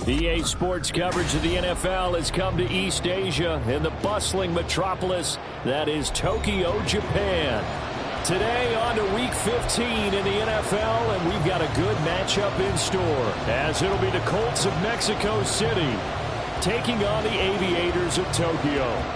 EA Sports coverage of the NFL has come to East Asia in the bustling metropolis that is Tokyo, Japan. Today on to Week 15 in the NFL, and we've got a good matchup in store, as it'll be the Colts of Mexico City taking on the Aviators of Tokyo.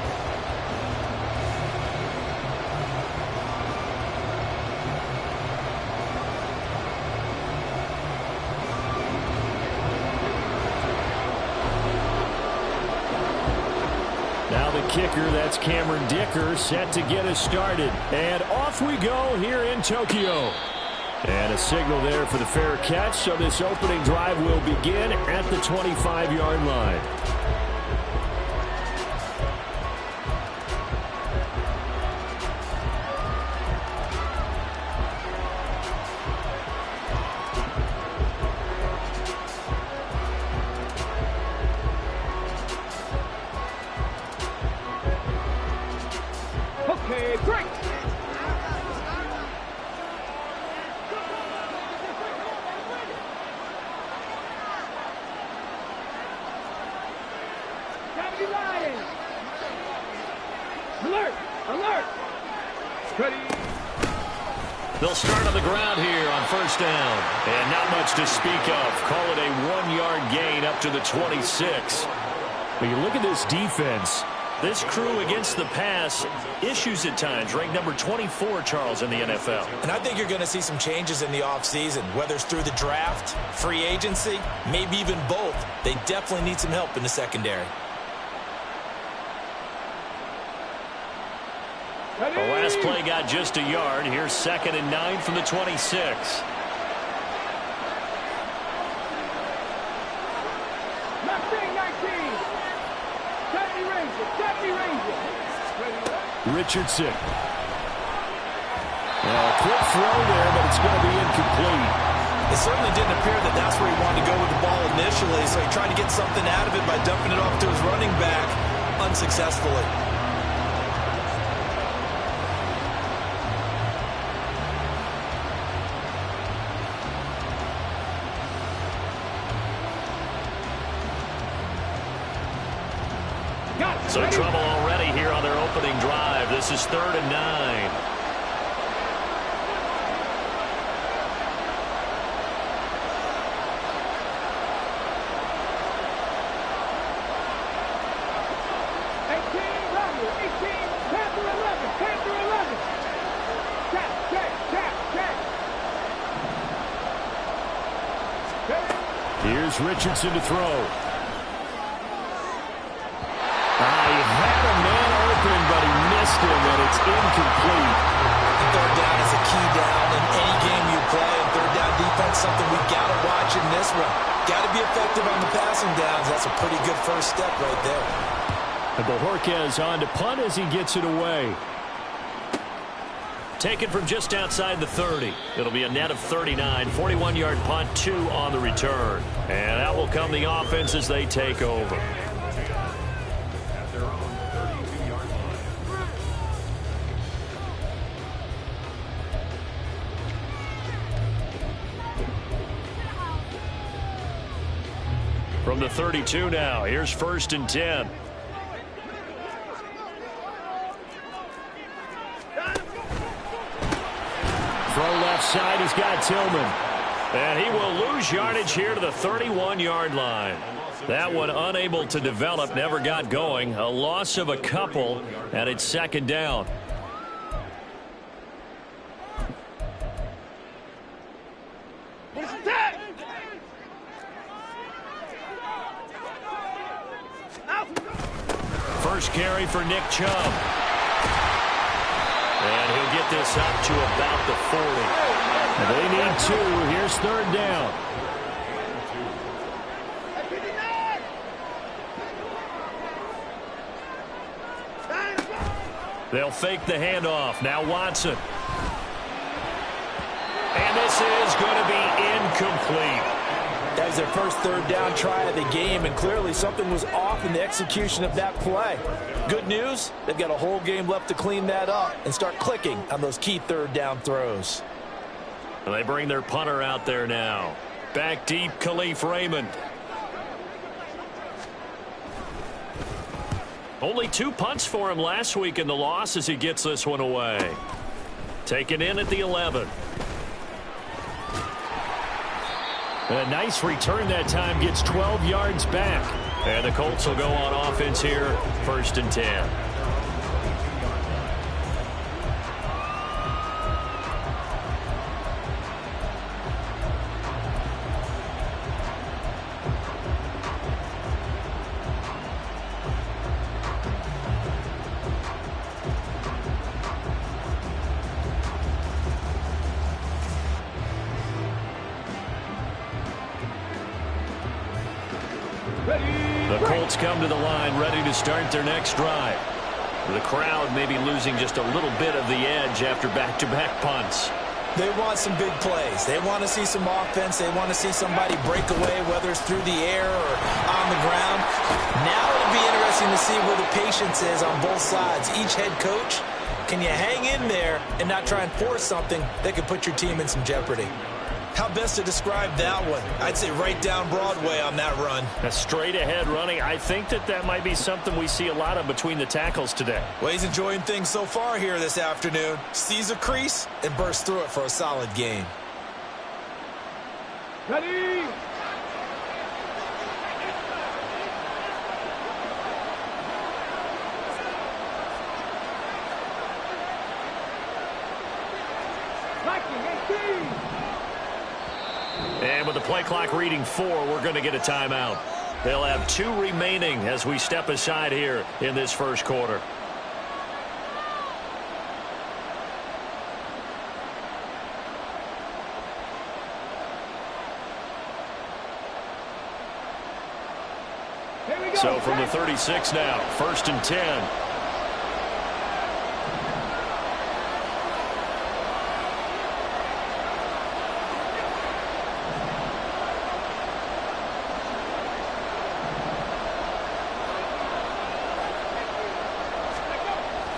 Kicker, that's Cameron Dicker, set to get us started. And off we go here in Tokyo. And a signal there for the fair catch, so this opening drive will begin at the 25-yard line. They'll start on the ground here on first down. And not much to speak of. Call it a 1-yard gain up to the 26. When you look at this defense, this crew against the pass, issues at times, ranked number 24, Charles, in the NFL. And I think you're going to see some changes in the offseason, whether it's through the draft, free agency, maybe even both. They definitely need some help in the secondary. The last play got just a yard. Here's 2nd and 9 from the 26. Richardson. A quick throw there, but it's going to be incomplete. It certainly didn't appear that that's where he wanted to go with the ball initially, so he tried to get something out of it by dumping it off to his running back unsuccessfully. So trouble already here on their opening drive. This is 3rd and 9. Here's Richardson to throw. He had a man open, but he missed him, and it's incomplete. Third down is a key down in any game you play, and third down defense, something we've got to watch in this one. Got to be effective on the passing downs. That's a pretty good first step right there. And Bojorquez on to punt as he gets it away. Taken from just outside the 30. It'll be a net of 39. 41-yard punt, 2 on the return. And that will come the offense as they take over. From the 32 now, here's 1st and 10. Throw left side, he's got Tillman. And he will lose yardage here to the 31-yard line. That one unable to develop, never got going. A loss of a couple, and it's 2nd down. First carry for Nick Chubb. And he'll get this up to about the 40. They need 2. Here's 3rd down. They'll fake the handoff. Now Watson. And this is going to be incomplete. That was their first 3rd down try of the game, and clearly something was off in the execution of that play. Good news, they've got a whole game left to clean that up and start clicking on those key 3rd down throws. And they bring their punter out there now. Back deep, Khalif Raymond. Only 2 punts for him last week in the loss as he gets this one away. Taken in at the 11. A nice return that time, gets 12 yards back. And the Colts will go on offense here, 1st and 10. The Colts come to the line ready to start their next drive. The crowd may be losing just a little bit of the edge after back-to-back punts. They want some big plays. They want to see some offense. They want to see somebody break away, whether it's through the air or on the ground. Now it'll be interesting to see where the patience is on both sides. Each head coach, can you hang in there and not try and force something that could put your team in some jeopardy? How best to describe that one? I'd say right down Broadway on that run. A straight ahead running. I think that might be something we see a lot of between the tackles today. Well, he's enjoying things so far here this afternoon. Sees a crease and bursts through it for a solid gain. Ready? And with the play clock reading 4, we're going to get a timeout. They'll have 2 remaining as we step aside here in this first quarter. So from the 36 now, 1st and 10.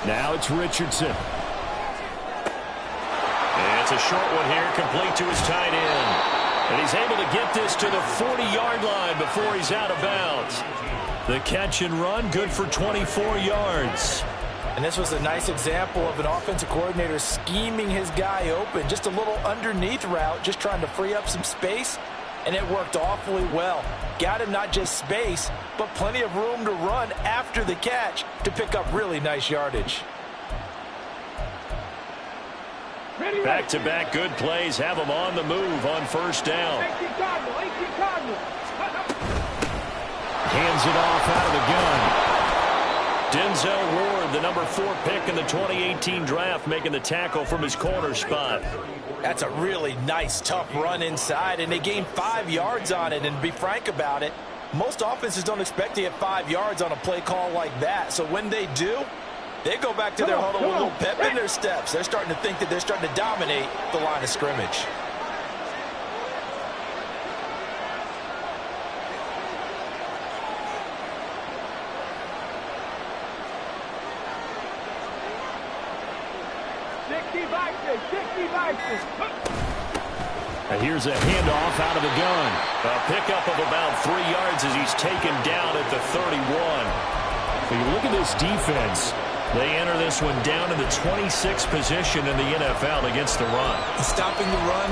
Now it's Richardson. And it's a short one here, complete to his tight end. And he's able to get this to the 40-yard line before he's out of bounds. The catch and run, good for 24 yards. And this was a nice example of an offensive coordinator scheming his guy open. Just a little underneath route, just trying to free up some space. And it worked awfully well. Got him not just space, but plenty of room to run after the catch to pick up really nice yardage. Back-to-back good plays have him on the move on 1st down. Hands it off out of the gun. Denzel Ward, the number 4 pick in the 2018 draft, making the tackle from his corner spot. That's a really nice, tough run inside, and they gained 5 yards on it. And to be frank about it, most offenses don't expect to get 5 yards on a play call like that. So when they do, they go back to their huddle with a little pep in their steps. They're starting to think that they're starting to dominate the line of scrimmage. And here's a handoff out of the gun. A pickup of about 3 yards as he's taken down at the 31. When you look at this defense, they enter this one down in the 26th position in the NFL against the run. Stopping the run,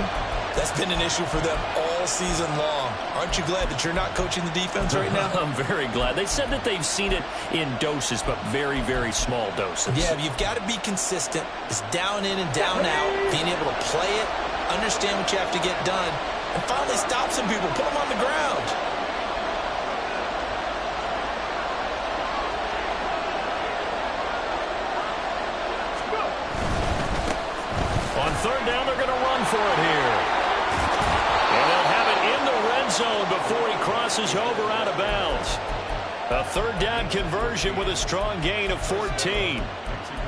that's been an issue for them all season long. Aren't you glad that you're not coaching the defense right now? I'm very glad. They said that they've seen it in doses, but very, very small doses. Yeah, you've got to be consistent. It's down in and down out, being able to play it, understand what you have to get done, and finally stop some people, put them on the ground. On 3rd down, they're going to run for it here. And they'll have it in the red zone before he crosses over out of bounds. A 3rd down conversion with a strong gain of 14.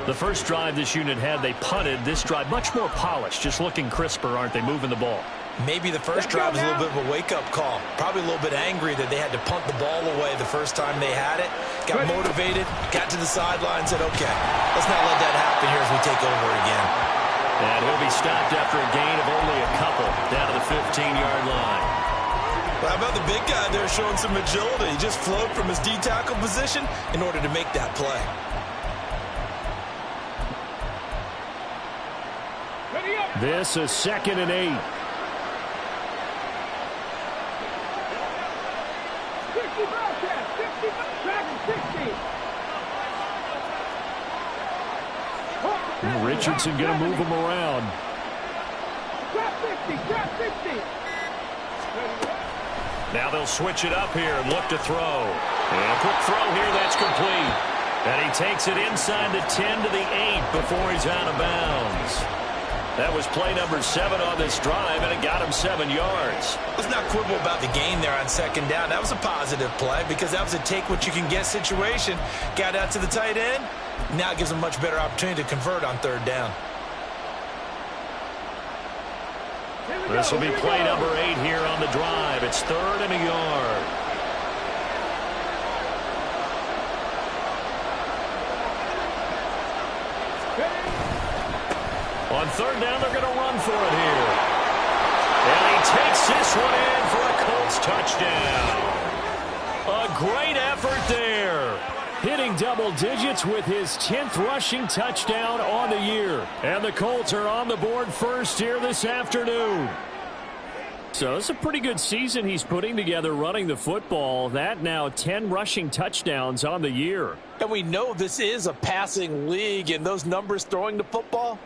the first drive this unit had, they punted. This drive, much more polished, just looking crisper, aren't they, moving the ball? Maybe the first drive was a little bit of a wake-up call. Probably a little bit angry that they had to punt the ball away the first time they had it. Got motivated, got to the sideline, said, okay, let's not let that happen here as we take over again. And he'll be stopped after a gain of only a couple down to the 15-yard line. How about the big guy there showing some agility? He just flowed from his D-tackle position in order to make that play. This is 2nd and 8. Richardson going to move him around. Now they'll switch it up here and look to throw. And a quick throw here, that's complete. And he takes it inside the 10 to the 8 before he's out of bounds. That was play number 7 on this drive, and it got him 7 yards. Let's not quibble about the gain there on 2nd down. That was a positive play because that was a take-what-you-can-get situation. Got out to the tight end. Now it gives him a much better opportunity to convert on 3rd down. This will be play number 8 here on the drive. It's 3rd and a yard. On 3rd down, they're going to run for it here. And he takes this one in for a Colts touchdown. A great effort there. Hitting double digits with his 10th rushing touchdown on the year. And the Colts are on the board first here this afternoon. So it's a pretty good season he's putting together running the football. That now 10 rushing touchdowns on the year. And we know this is a passing league, and those numbers throwing the football,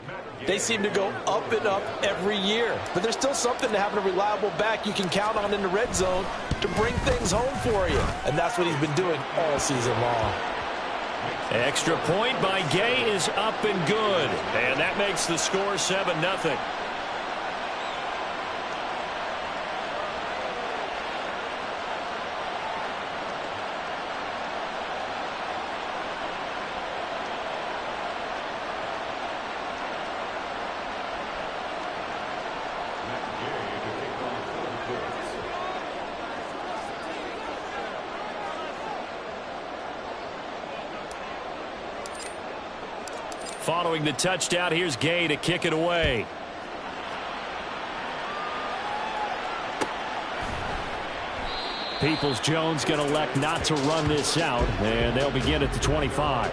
they seem to go up and up every year. But there's still something to having a reliable back you can count on in the red zone to bring things home for you. And that's what he's been doing all season long. Extra point by Gay is up and good. And that makes the score 7-0. Following the touchdown, here's Gay to kick it away. Peoples-Jones going to elect not to run this out, and they'll begin at the 25.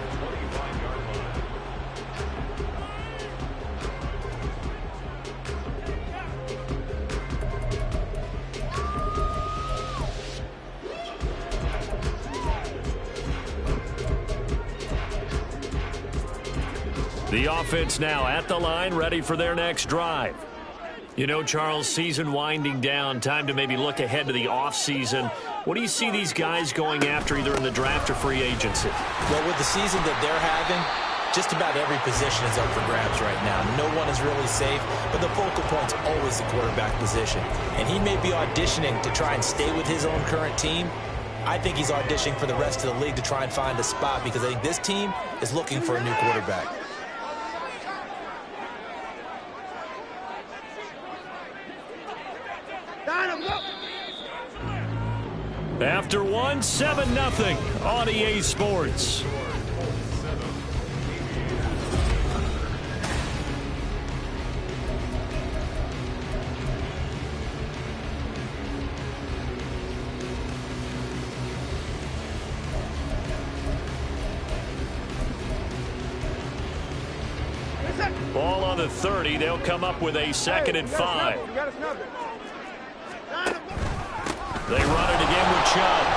The offense now at the line, ready for their next drive. You know, Charles, season winding down, time to maybe look ahead to the offseason. What do you see these guys going after either in the draft or free agency? Well, with the season that they're having, just about every position is up for grabs right now. No one is really safe, but the focal point's always the quarterback position. And he may be auditioning to try and stay with his own current team. I think he's auditioning for the rest of the league to try and find a spot because I think this team is looking for a new quarterback. After one, 7-0 on EA Sports. Ball on the 30. They'll come up with a 2nd and 5. They run it again with Chubb.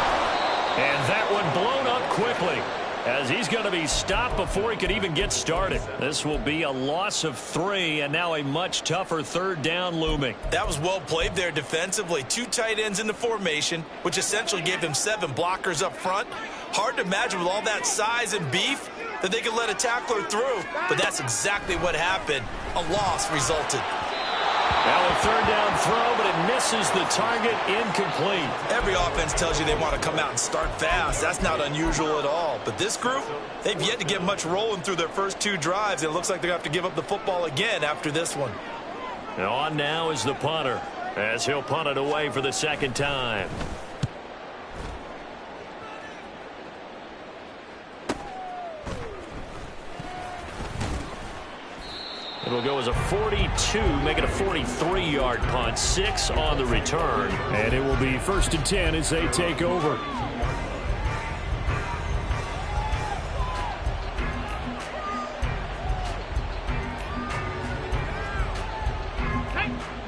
And that one blown up quickly as he's going to be stopped before he could even get started. This will be a loss of 3 and now a much tougher 3rd down looming. That was well played there defensively. 2 tight ends in the formation, which essentially gave them 7 blockers up front. Hard to imagine with all that size and beef that they could let a tackler through. But that's exactly what happened. A loss resulted. Now a 3rd down throw, but it misses the target, incomplete. Every offense tells you they want to come out and start fast. That's not unusual at all. But this group, they've yet to get much rolling through their first 2 drives. It looks like they're going to have to give up the football again after this one. Now on now is the punter, as he'll punt it away for the 2nd time. It'll go as a 42, make it a 43-yard punt, 6 on the return. And it will be 1st and 10 as they take over.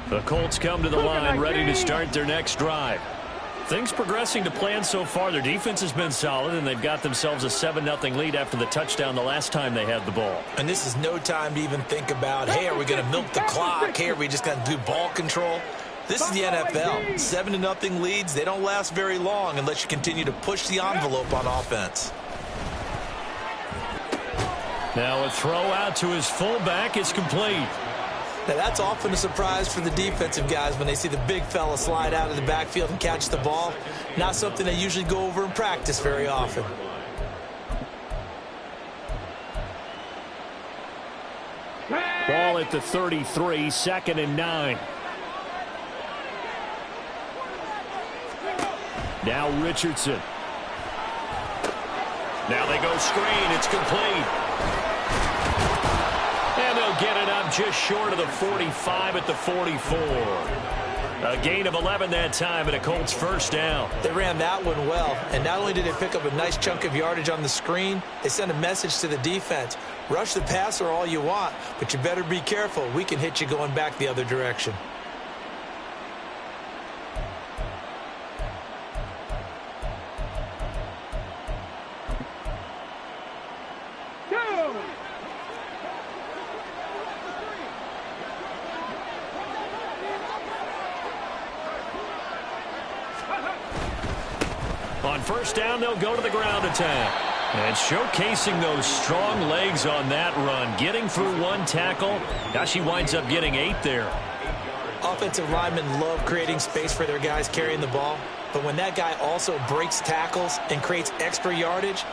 The Colts come to the line, ready to start their next drive. Things progressing to plan so far. Their defense has been solid, and they've got themselves a 7-0 lead after the touchdown the last time they had the ball. And this is no time to even think about, hey, are we going to milk the clock? Hey, are we just going to do ball control? This is the NFL. 7-0 leads, they don't last very long unless you continue to push the envelope on offense. Now a throw out to his fullback is complete. Now, that's often a surprise for the defensive guys when they see the big fella slide out of the backfield and catch the ball. Not something they usually go over in practice very often. Ball at the 33, 2nd and 9. Now Richardson. Now they go screen. It's complete. And they'll get it up just short of the 45 at the 44. A gain of 11 that time and a Colts first down. They ran that one well, and not only did they pick up a nice chunk of yardage on the screen, they sent a message to the defense. Rush the passer all you want, but you better be careful. We can hit you going back the other direction. On first down, they'll go to the ground attack. And showcasing those strong legs on that run. Getting through one tackle. Now she winds up getting 8 there. Offensive linemen love creating space for their guys carrying the ball. But when that guy also breaks tackles and creates extra yardage,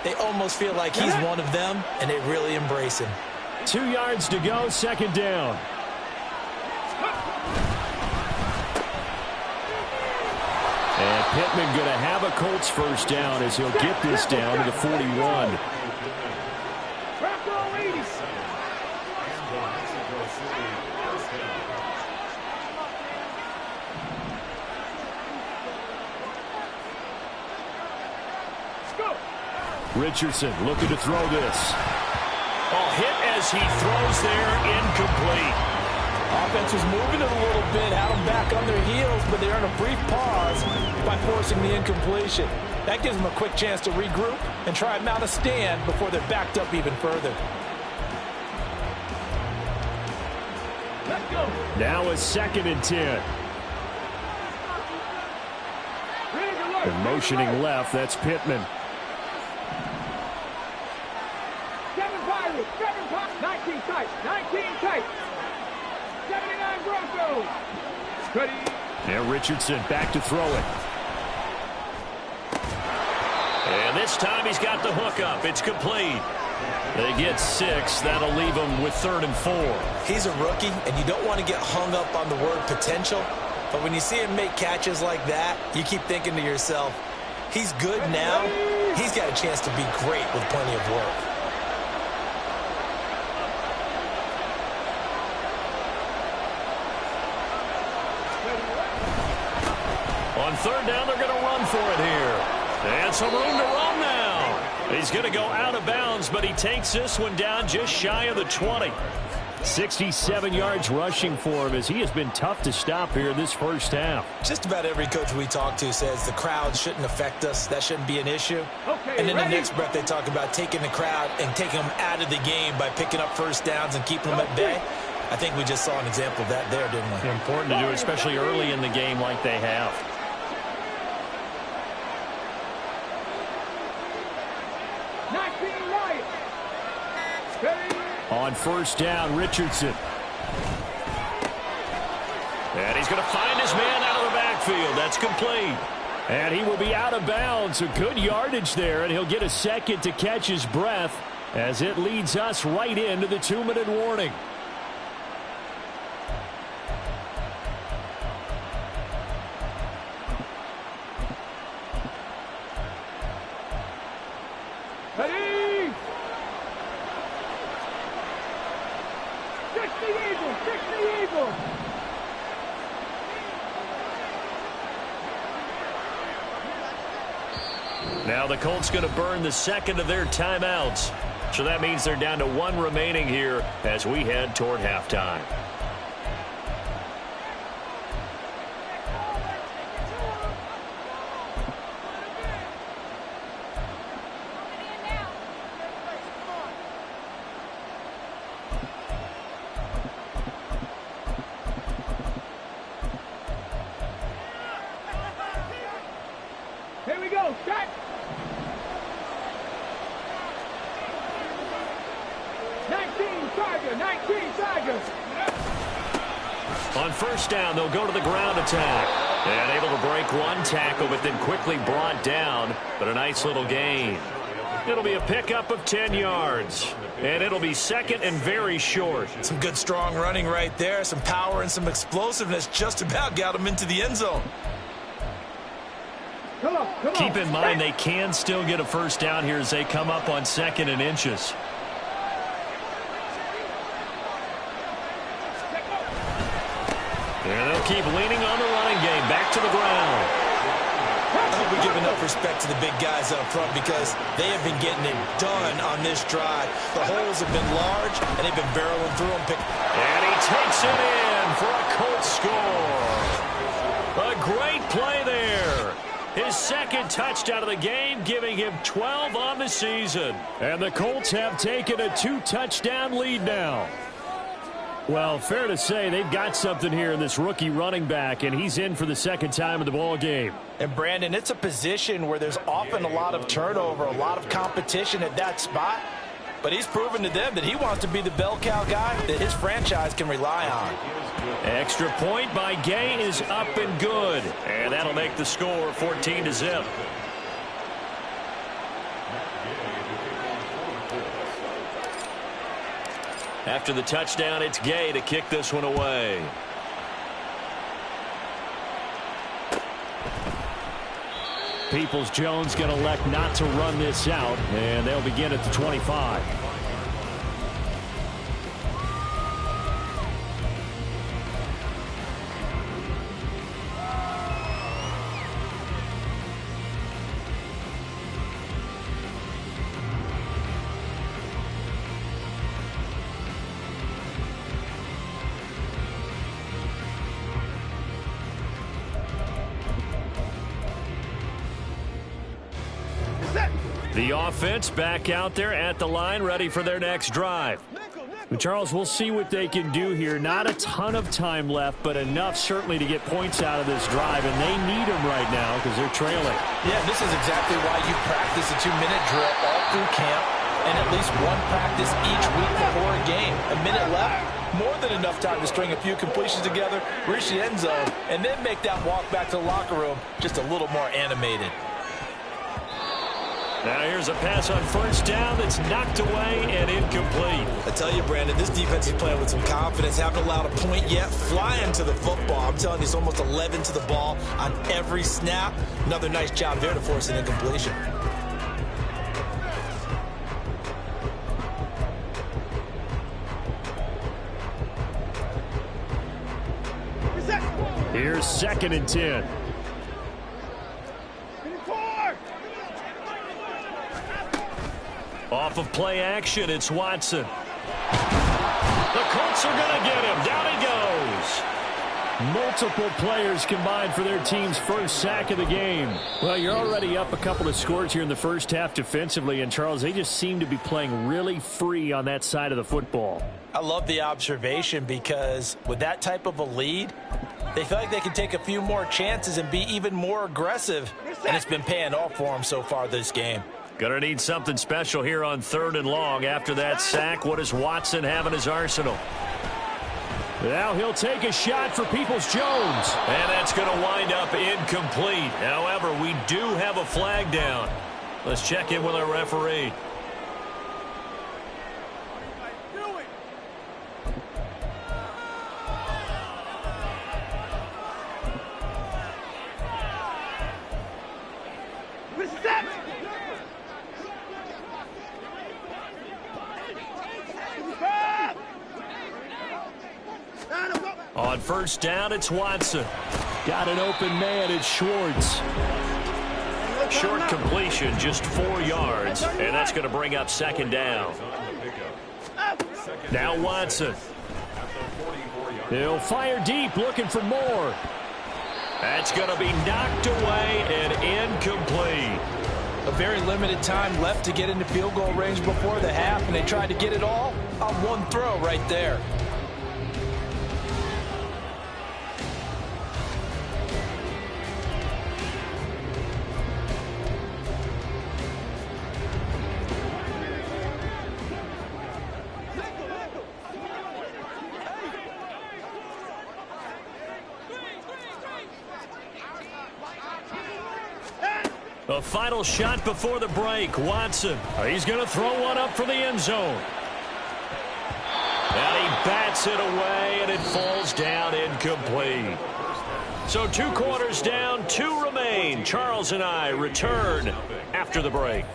they almost feel like he's one of them, and they really embrace him. 2 yards to go, 2nd down. And Pittman going to have a Colts first down as he'll get this down to the 41. Richardson looking to throw this. Oh, hit as he throws there, incomplete. Offense was moving it a little bit, had them back on their heels, but they earned a brief pause by forcing the incompletion. That gives them a quick chance to regroup and try and mount a stand before they're backed up even further. Let's go. Now a 2nd and 10. They're motioning left. That's Pittman. 19 tight, 19 tight. 79 Broncos. Ready. Now Richardson back to throw it. And this time he's got the hook up. It's complete. They get 6. That'll leave them with 3rd and 4. He's a rookie, and you don't want to get hung up on the word potential. But when you see him make catches like that, you keep thinking to yourself, he's good now. He's got a chance to be great with plenty of work. On 3rd down, they're going to run for it here. And some room to run now. He's going to go out of bounds, but he takes this one down just shy of the 20. 67 yards rushing for him as he has been tough to stop here this first half. Just about every coach we talk to says the crowd shouldn't affect us. That shouldn't be an issue. Okay, and in ready? the next breath, they talk about taking the crowd and taking them out of the game by picking up first downs and keeping them at bay. I think we just saw an example of that there, didn't we? Important to do, especially early in the game like they have. On first down, Richardson. And he's going to find his man out of the backfield. That's complete. And he will be out of bounds. A good yardage there, and he'll get a second to catch his breath as it leads us right into the 2-minute warning. Ready? Go! Now the Colts going to burn the second of their timeouts. So that means they're down to one remaining here as we head toward halftime. Here we go. Start. 19 Tigers. On first down, they'll go to the ground attack. And able to break one tackle, but then quickly brought down. But a nice little gain. It'll be a pickup of 10 yards. And it'll be second and very short. Some good strong running right there. Some power and some explosiveness just about got him into the end zone. Come on. Keep in mind they can still get a first down here as they come up on second and inches. And they'll keep leaning on the running game. Back to the ground. I hope we give enough respect to the big guys up front because they have been getting it done on this drive. The holes have been large, and they've been barreling through them. And he takes it in for a Colts score. A great play there. His second touchdown of the game, giving him 12 on the season. And the Colts have taken a 2-touchdown lead now. Well, fair to say they've got something here in this rookie running back, and he's in for the second time in the ball game. And, Brandon, it's a position where there's often a lot of turnover, a lot of competition at that spot. But he's proven to them that he wants to be the bell cow guy that his franchise can rely on. Extra point by Gay is up and good. And that'll make the score 14-0. After the touchdown, it's Gay to kick this one away. Peoples-Jones going to elect not to run this out, and they'll begin at the 25. The offense back out there at the line, ready for their next drive. But Charles, we'll see what they can do here. Not a ton of time left, but enough certainly to get points out of this drive, and they need them right now because they're trailing. Yeah, this is exactly why you practice a 2-minute drill all through camp and at least one practice each week before a game. A minute left, more than enough time to string a few completions together, reach the end zone, and then make that walk back to the locker room just a little more animated. Now here's a pass on first down that's knocked away and incomplete. I tell you, Brandon, this defense is playing with some confidence. Haven't allowed a point yet. Flying to the football. I'm telling you, it's almost 11 to the ball on every snap. Another nice job there to force an incompletion. Here's 2nd and 10. Off of play action, it's Watson. The Colts are going to get him. Down he goes. Multiple players combined for their team's first sack of the game. Well, you're already up a couple of scores here in the first half defensively, and Charles, they just seem to be playing really free on that side of the football. I love the observation because with that type of a lead, they feel like they can take a few more chances and be even more aggressive, and it's been paying off for them so far this game. Gonna need something special here on 3rd and long. After that sack, what does Watson have in his arsenal? Now he'll take a shot for Peoples-Jones. And that's gonna wind up incomplete. However, we do have a flag down. Let's check in with our referee. On first down, it's Watson. Got an open man, it's Schwartz. Short completion, just 4 yards, and that's going to bring up second down. Now Watson. He'll fire deep, looking for more. That's going to be knocked away and incomplete. A very limited time left to get into field goal range before the half, and they tried to get it all on one throw right there. A final shot before the break. Watson. He's going to throw one up for the end zone. And he bats it away, and it falls down incomplete. So 2 quarters down, 2 remain. Charles and I return after the break.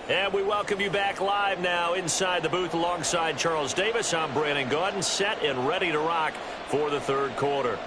And we welcome you back live now inside the booth alongside Charles Davis. I'm Brandon Gaudin, set and ready to rock for the third quarter.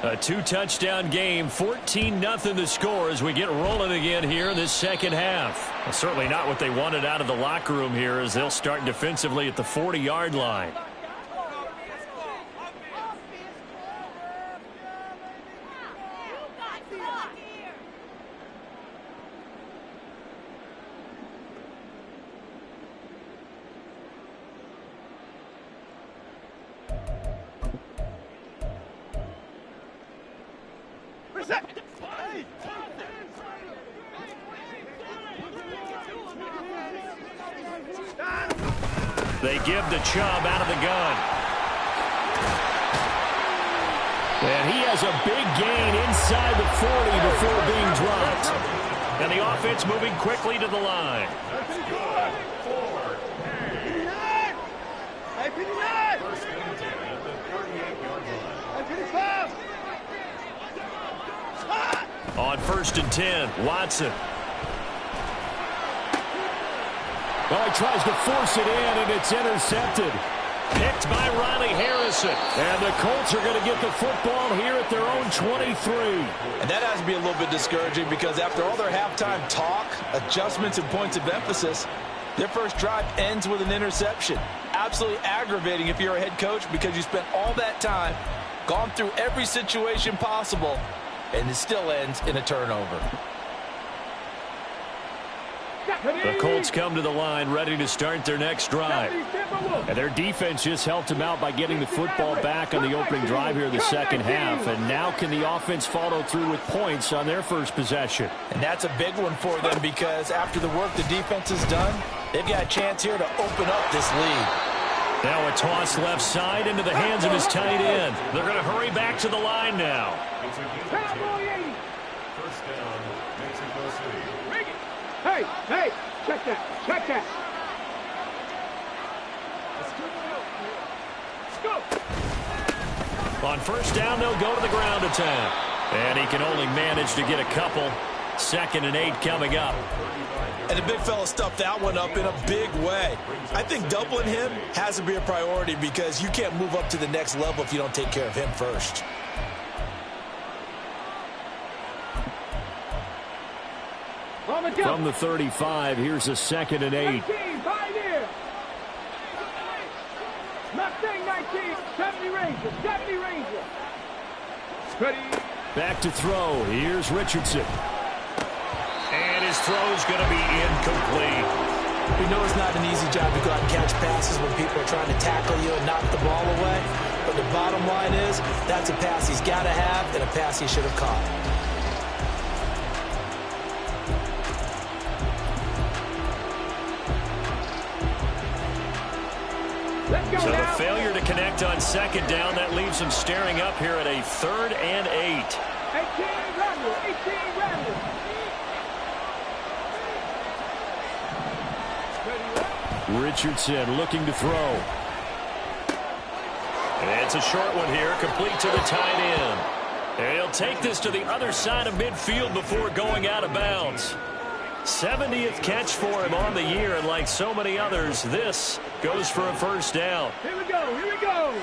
A 2-touchdown game, 14-0 the score as we get rolling again here in this second half. Well, certainly not what they wanted out of the locker room here as they'll start defensively at the 40-yard line. They give the Chubb out of the gun. And he has a big gain inside the 40 before being dropped. And the offense moving quickly to the line. On 1st and 10, Watson. Well, he tries to force it in, and it's intercepted. Picked by Riley Harrison. And the Colts are going to get the football here at their own 23. And that has to be a little bit discouraging because after all their halftime talk, adjustments, and points of emphasis, their first drive ends with an interception. Absolutely aggravating if you're a head coach because you spent all that time, gone through every situation possible, and it still ends in a turnover. The Colts come to the line ready to start their next drive. And their defense just helped them out by getting the football back on the opening drive here in the second half. And now can the offense follow through with points on their first possession? And that's a big one for them because after the work the defense has done, they've got a chance here to open up this lead. Now a toss left side into the hands of his tight end. They're going to hurry back to the line now. Hey, check that. Let's go. On 1st down, they'll go to the ground attack. And he can only manage to get a couple. 2nd and 8 coming up. And the big fella stuffed that one up in a big way. I think doubling him has to be a priority because you can't move up to the next level if you don't take care of him first. From the 35, here's a 2nd and 8. 19, Mustang 19, 70 Ranger. Ready. Back to throw. Here's Richardson. And his throw's going to be incomplete. We know it's not an easy job to go out and catch passes when people are trying to tackle you and knock the ball away. But the bottom line is That's a pass he's got to have and a pass he should have caught. So the failure to connect on second down, that leaves him staring up here at a 3rd and 8. 18 Randall. Richardson looking to throw. And it's a short one here, complete to the tight end. And he'll take this to the other side of midfield before going out of bounds. 70th catch for him on the year, and like so many others, this goes for a first down. Here we go.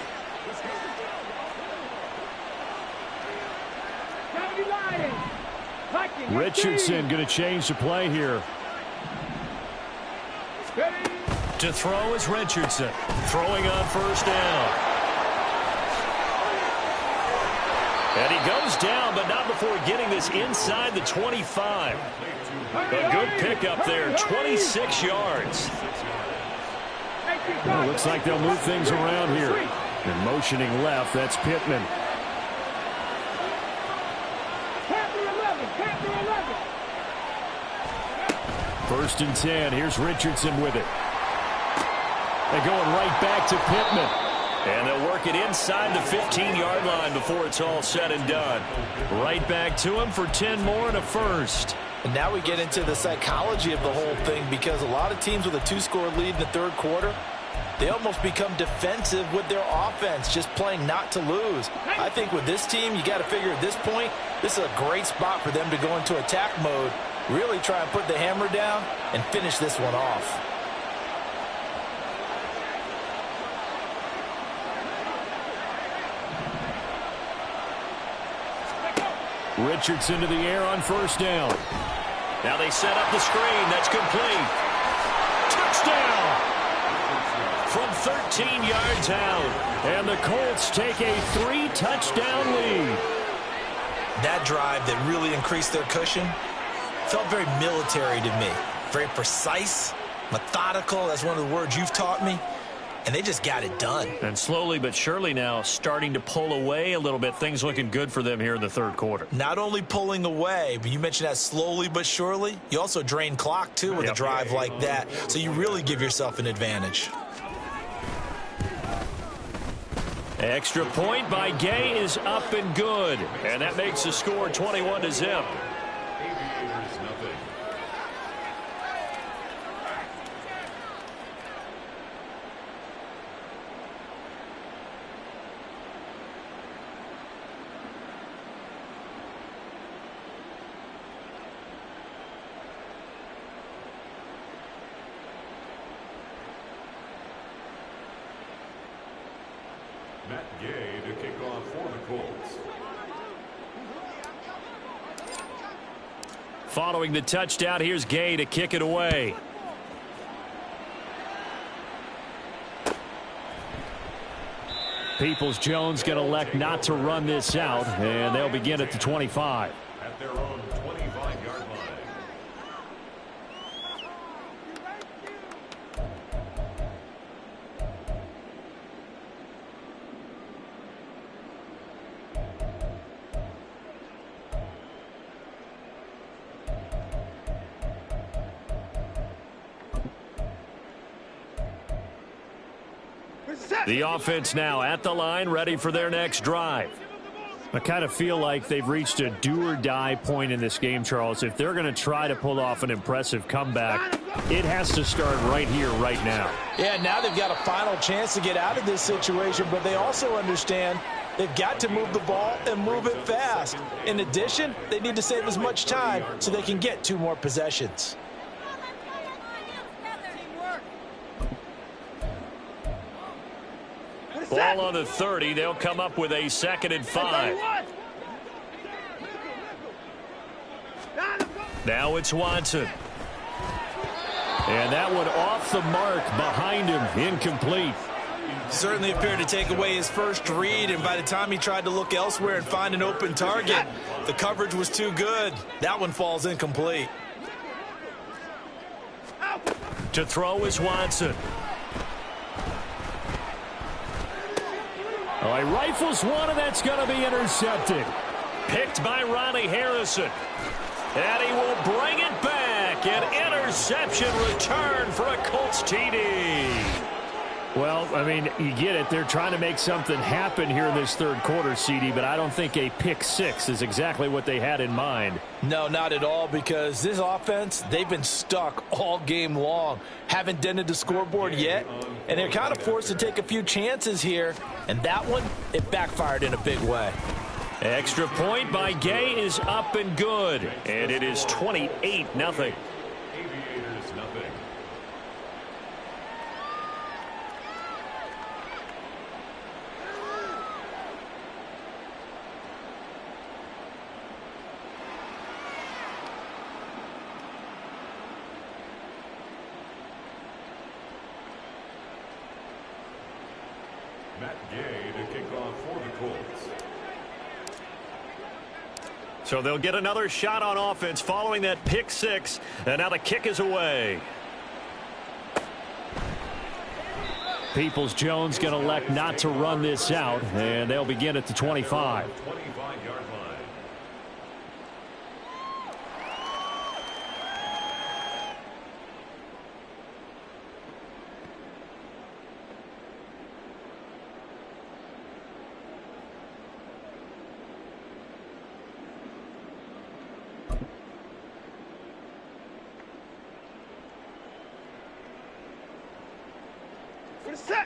Richardson going to change the play here. To throw is Richardson, throwing on first down. And he goes down, but not before getting this inside the 25. A good pickup there, 26 yards. Well, looks like they'll move things around here. And motioning left, that's Pittman. First and 10, here's Richardson with it. They're going right back to Pittman. And they'll work it inside the 15-yard line before it's all said and done. Right back to him for 10 more and a first. And now we get into the psychology of the whole thing, because a lot of teams with a 2-score lead in the third quarter, they almost become defensive with their offense, just playing not to lose. I think with this team, you got to figure at this point, this is a great spot for them to go into attack mode, really try and put the hammer down and finish this one off. Richardson to the air on first down. Now they set up the screen. That's complete. Touchdown! From 13 yards out. And the Colts take a 3-touchdown lead. That drive that really increased their cushion felt very military to me. Very precise, methodical. That's one of the words you've taught me. And they just got it done. And slowly but surely now starting to pull away a little bit. Things looking good for them here in the third quarter. Not only pulling away, but you mentioned that slowly but surely. You also drain clock, too, with a drive like that. So you really give yourself an advantage. Extra point by Gay is up and good. And that makes the score 21-0. Gay to kick off for the Colts. Following the touchdown, here's Gay to kick it away. Peoples-Jones going to elect not to run this out, and they'll begin at the 25. At their own 25-yard line. The offense now at the line, ready for their next drive. I kind of feel like they've reached a do-or-die point in this game, Charles. If they're going to try to pull off an impressive comeback, it has to start right here, right now. Yeah, now they've got a final chance to get out of this situation, but they also understand they've got to move the ball and move it fast. In addition, they need to save as much time so they can get 2 more possessions. Ball on the 30. They'll come up with a 2nd and 5. Now it's Watson. And that one off the mark behind him. Incomplete. Certainly appeared to take away his first read, and by the time he tried to look elsewhere and find an open target, the coverage was too good. That one falls incomplete. To throw is Watson. Oh, he rifles one, and that's going to be intercepted. Picked by Ronnie Harrison. And he will bring it back. An interception return for a Colts TD. Well, I mean, you get it. They're trying to make something happen here in this third quarter, CD, but I don't think a pick six is exactly what they had in mind. No, not at all, because this offense, they've been stuck all game long. Haven't dented the scoreboard yet, and they're kind of forced to take a few chances here. And that one, it backfired in a big way. Extra point by Gay is up and good. And it is 28-0. Aviators, nothing. Matt Gay to kick off for the Colts. So they'll get another shot on offense following that pick six. And now the kick is away. Peoples-Jones going to elect not to run this out, and they'll begin at the 25. 25-yard line.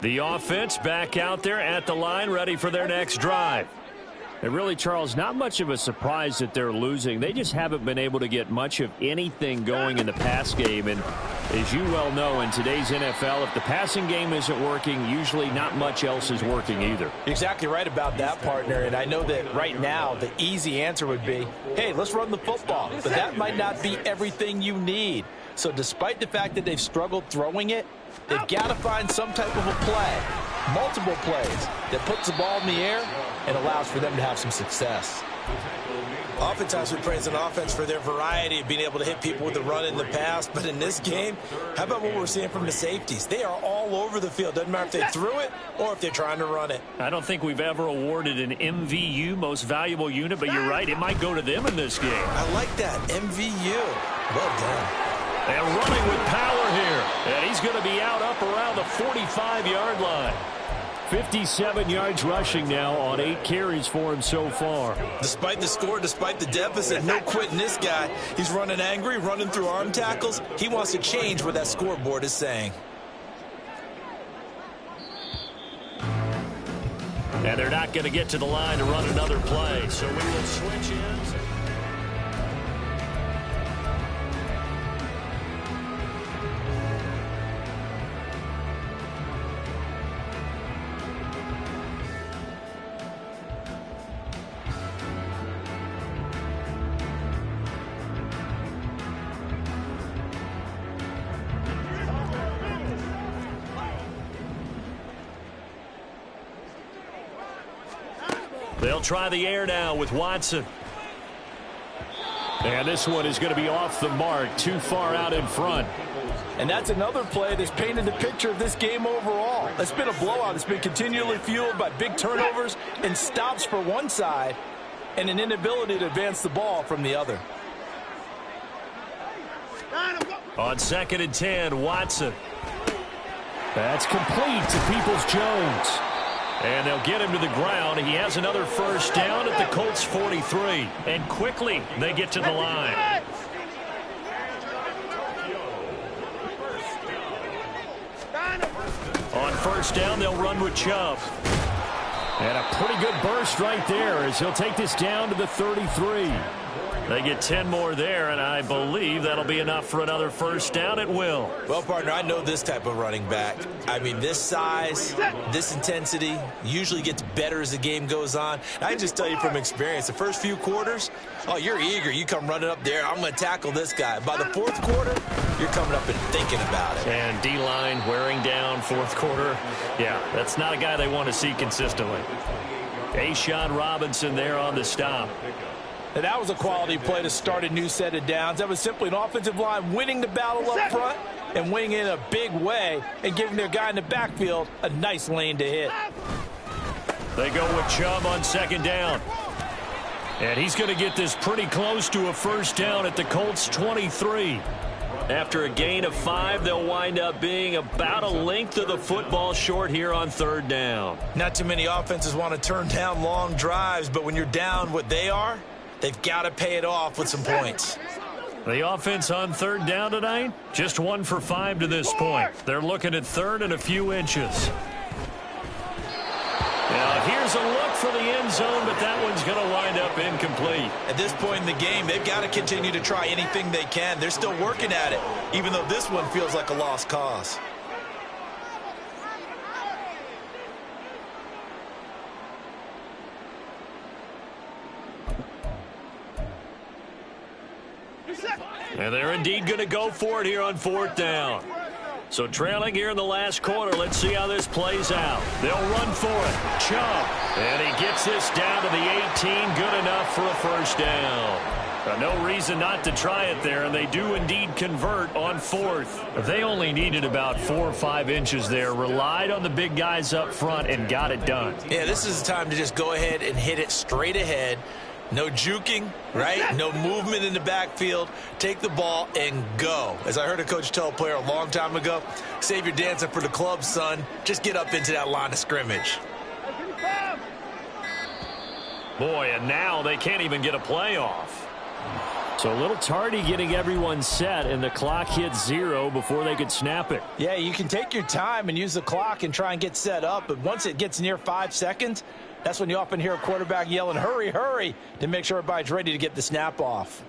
The offense back out there at the line, ready for their next drive. And really, Charles, not much of a surprise that they're losing. They just haven't been able to get much of anything going in the pass game. And as you well know, in today's NFL, if the passing game isn't working, usually not much else is working either. Exactly right about that, partner. And I know that right now the easy answer would be, hey, let's run the football. But that might not be everything you need. So despite the fact that they've struggled throwing it, they've got to find some type of a play, multiple plays, that puts the ball in the air and allows for them to have some success. Oftentimes we praise an offense for their variety of being able to hit people with the run in the pass. But in this game, how about what we're seeing from the safeties? They are all over the field. Doesn't matter if they threw it or if they're trying to run it. I don't think we've ever awarded an MVU, most valuable unit, but you're right, it might go to them in this game. I like that. MVU. Well done. And running with power here. And he's going to be out up around the 45-yard line. 57 yards rushing now on 8 carries for him so far. Despite the score, despite the deficit, no quitting this guy. He's running angry, running through arm tackles. He wants to change what that scoreboard is saying. And they're not going to get to the line to run another play. So we will switch in. They'll try the air now with Watson. And this one is going to be off the mark, too far out in front. And that's another play that's painted the picture of this game overall. It's been a blowout. It's been continually fueled by big turnovers and stops for one side and an inability to advance the ball from the other. On 2nd and 10, Watson. That's complete to Peoples-Jones. And they'll get him to the ground. He has another first down at the Colts 43. And quickly, they get to the line. On first down, they'll run with Chubb. And a pretty good burst right there as he'll take this down to the 33. They get 10 more there, and I believe that'll be enough for another first down at will. Well, partner, I know this type of running back. I mean, this size, this intensity usually gets better as the game goes on. I can just tell you from experience, the first few quarters, oh, you're eager. You come running up there, I'm going to tackle this guy. By the fourth quarter, you're coming up and thinking about it. And D-line wearing down fourth quarter. Yeah, that's not a guy they want to see consistently. A'Shawn Robinson there on the stop. And that was a quality play to start a new set of downs. That was simply an offensive line winning the battle up front and winning in a big way and giving their guy in the backfield a nice lane to hit. They go with Chubb on second down. And he's going to get this pretty close to a first down at the Colts 23. After a gain of 5, they'll wind up being about a length of the football short here on third down. Not too many offenses want to turn down long drives, but when you're down what they are, they've got to pay it off with some points. The offense on third down tonight, just 1 for 5 to this point. They're looking at third and a few inches. Now, here's a look for the end zone, but that one's going to wind up incomplete. At this point in the game, they've got to continue to try anything they can. They're still working at it, even though this one feels like a lost cause. And they're indeed going to go for it here on fourth down. So trailing here in the last quarter, let's see how this plays out. They'll run for it. Chubb. And he gets this down to the 18. Good enough for a first down. No reason not to try it there, and they do indeed convert on fourth. They only needed about 4 or 5 inches there, relied on the big guys up front, and got it done. Yeah, this is the time to just go ahead and hit it straight ahead. No juking, right? No movement in the backfield. Take the ball and go. As I heard a coach tell a player a long time ago, save your dancing for the club, son. Just get up into that line of scrimmage. Boy, and now they can't even get a play off. So a little tardy getting everyone set, and the clock hits 0 before they could snap it. Yeah, you can take your time and use the clock and try and get set up, but once it gets near 5 seconds, that's when you often hear a quarterback yelling, hurry, hurry, to make sure everybody's ready to get the snap off.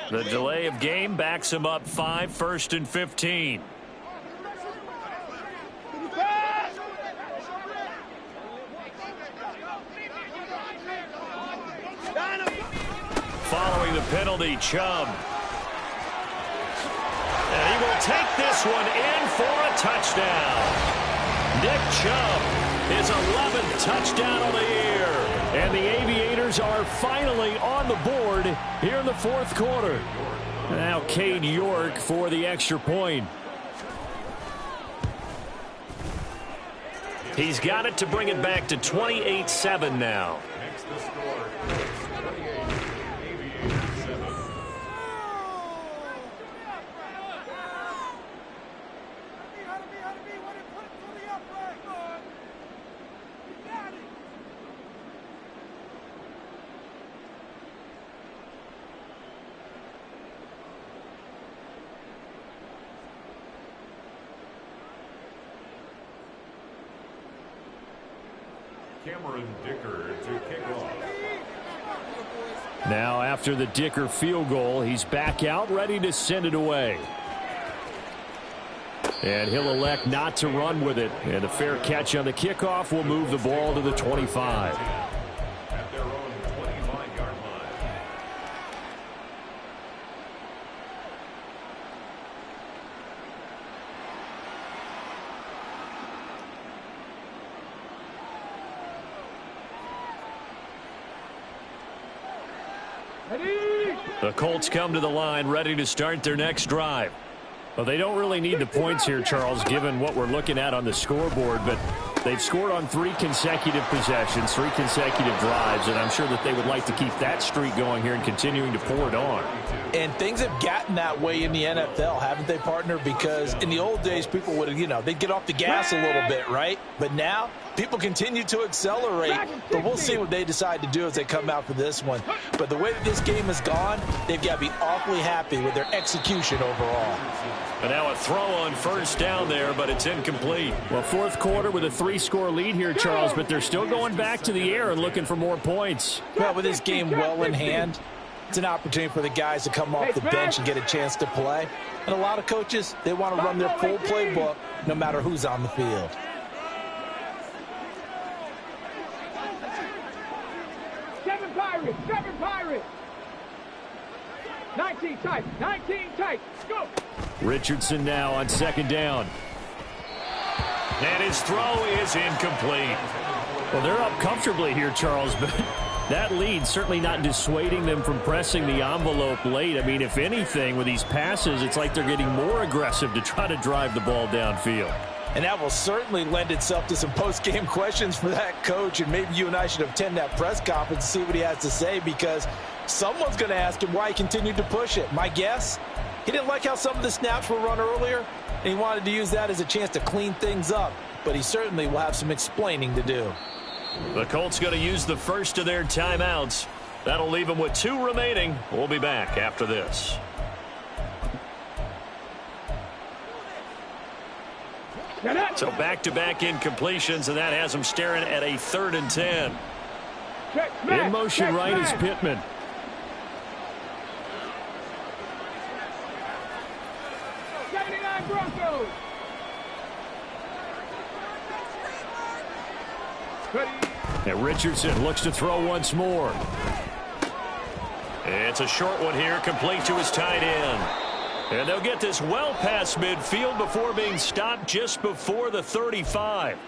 The delay of game backs him up 5, 1st and 15. Following the penalty, Chubb. And he will take this one in for a touchdown. Nick Chubb, his 11th touchdown of the year. And the Aviators are finally on the board here in the fourth quarter. Now Cade York for the extra point. He's got it to bring it back to 28-7 now. Now after the Dicker field goal, he's back out ready to send it away. And he'll elect not to run with it. And a fair catch on the kickoff will move the ball to the 25. At their own 25-yard line. The Colts come to the line ready to start their next drive. Well, they don't really need the points here, Charles, given what we're looking at on the scoreboard, but they've scored on 3 consecutive possessions, 3 consecutive drives, and I'm sure that they would like to keep that streak going here and continuing to pour it on. And things have gotten that way in the NFL, haven't they, partner? Because in the old days, people would, they'd get off the gas a little bit, right? But now, people continue to accelerate, but we'll see what they decide to do as they come out for this one. But the way that this game has gone, they've got to be awfully happy with their execution overall. And now a throw on first down there, but it's incomplete. Well, fourth quarter with a 3-score lead here, Charles, but they're still going back to the air and looking for more points. Well, with this game well in hand, it's an opportunity for the guys to come off the bench and get a chance to play. And a lot of coaches, they want to run their full playbook no matter who's on the field. Seven Pirates. 19 tight, 19 tight. Go. Richardson now on second down. And his throw is incomplete. Well, they're up comfortably here, Charles, but That lead certainly not dissuading them from pressing the envelope late. I mean, if anything, with these passes, it's like they're getting more aggressive to try to drive the ball downfield. And that will certainly lend itself to some post-game questions for that coach, and maybe you and I should attend that press conference and see what he has to say, because someone's going to ask him why he continued to push it. My guess, he didn't like how some of the snaps were run earlier, and he wanted to use that as a chance to clean things up, but he certainly will have some explaining to do. The Colts going to use the first of their timeouts. That'll leave them with 2 remaining. We'll be back after this. So back-to-back incompletions, and that has them staring at a 3rd and 10. In motion right is Pittman. And Richardson looks to throw once more. It's a short one here, complete to his tight end. And they'll get this well past midfield before being stopped just before the 35.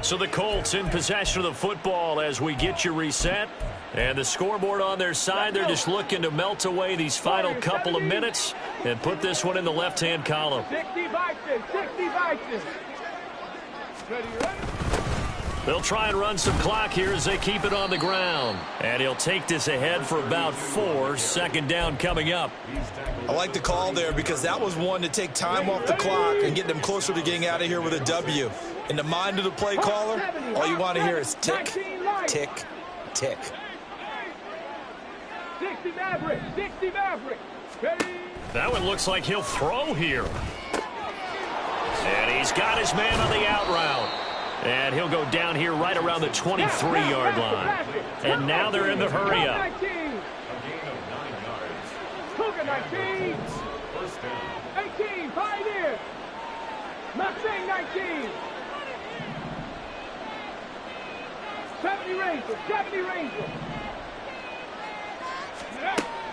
So the Colts in possession of the football as we get you reset. And the scoreboard on their side, they're just looking to melt away these final couple of minutes and put this one in the left-hand column. 60 Vikings, 60 Vikings. Ready? They'll try and run some clock here as they keep it on the ground. And he'll take this ahead for about 4. 2nd down coming up. I like the call there because that was one to take time off the clock and get them closer to getting out of here with a W. In the mind of the play caller, all you want to hear is tick, tick, tick. 60 Mavericks, 60 Mavericks. Ready? That one looks like he'll throw here. And he's got his man on the out route. And he'll go down here right around the 23-yard line. And now they're in the hurry-up. 19. Cougar 19. 18, Pioneers. Mustang 19. 70 Rangers, 70 Rangers.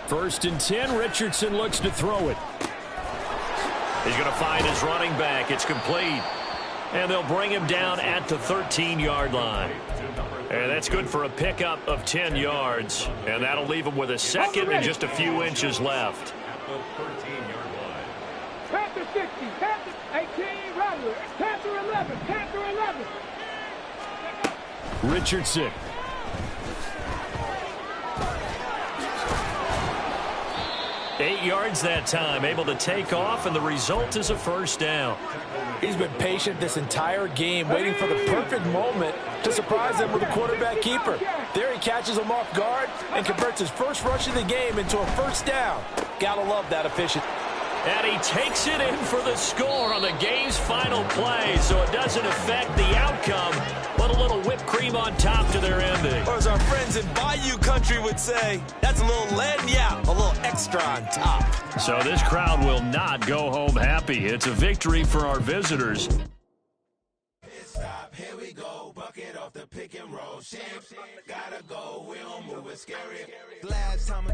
1st and 10, Richardson looks to throw it. He's going to find his running back. It's complete. And they'll bring him down at the 13-yard line. And that's good for a pickup of 10 yards. And that'll leave him with a 2nd and just a few inches left. Panther 60, Panther 18, Rattler, Panther 11, Panther 11. Richardson. Eight yards that time, able to take off, and the result is a 1st down. He's been patient this entire game, waiting for the perfect moment to surprise them with a quarterback keeper. There he catches him off guard and converts his first rush of the game into a 1st down. Gotta love that efficiency. And he takes it in for the score on the game's final play, so it doesn't affect the outcome, but a little whipped cream on top to their ending. Or as our friends in Bayou Country would say, that's a little lagniappe, a little extra on top. So this crowd will not go home happy. It's a victory for our visitors. Stop, here we go, bucket off the pick and roll. Gotta go, we don't move it scary. Last time